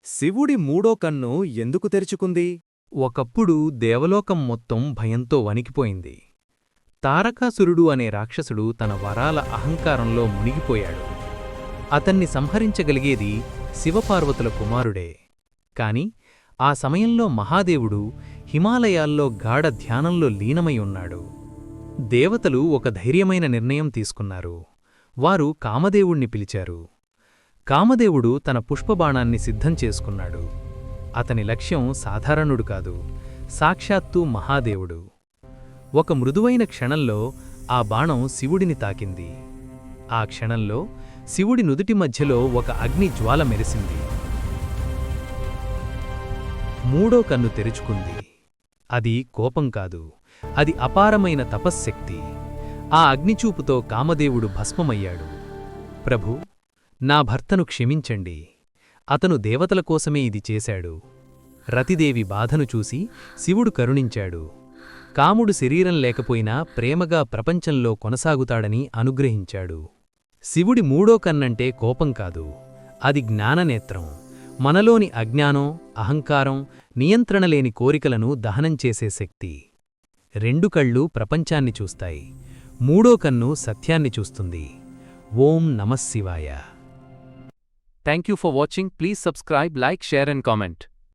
శివుడి మూడో కన్ను ఎందుకు తెరుచుకుంది? ఒకప్పుడు దేవలోకం మొత్తం భయంతో వణికిపోయింది. తారకాసురుడు అనే రాక్షసుడు తన వరాల అహంకారంలో మునిగిపోయాడు. అతన్ని సంహరించగలిగేది శివపార్వతుల కుమారుడే. కాని ఆ సమయంలో మహాదేవుడు హిమాలయాల్లో గాఢ ధ్యానంలో లీనమై ఉన్నాడు. దేవతలు ఒక ధైర్యమైన నిర్ణయం తీసుకున్నారు. వారు కామదేవుణ్ణి పిలిచారు. కామదేవుడు తన పుష్పబాణాన్ని సిద్ధం చేసుకున్నాడు. అతని లక్ష్యం సాధారణుడు కాదు, సాక్షాత్తు మహాదేవుడు. ఒక మృదువైన క్షణంలో ఆ బాణం శివుడిని తాకింది. ఆ క్షణంలో శివుడి నుదుటి మధ్యలో ఒక అగ్ని జ్వాల మెరిసింది. మూడో కన్ను తెరుచుకుంది. అది కోపం కాదు, అది అపారమైన తపశ్శక్తి. ఆ అగ్నిచూపుతో కామదేవుడు భస్మమయ్యాడు. ప్రభూ, నా భర్తను క్షమించండి. అతను దేవతల కోసమే ఇది చేశాడు. రతిదేవి బాధను చూసి శివుడు కరుణించాడు. కాముడు శరీరం లేకపోయినా ప్రేమగా ప్రపంచంలో కొనసాగుతాడని అనుగ్రహించాడు. శివుడి మూడో కన్నంటే కోపం కాదు, అది జ్ఞాననేత్రం. మనలోని అజ్ఞానం, అహంకారం, నియంత్రణలేని కోరికలను దహనం చేసే శక్తి. రెండు కళ్ళు ప్రపంచాన్ని చూస్తాయి, మూడో కన్ను సత్యాన్ని చూస్తుంది. ఓం నమఃశివాయ. Thank you for watching. Please subscribe, like, share and comment.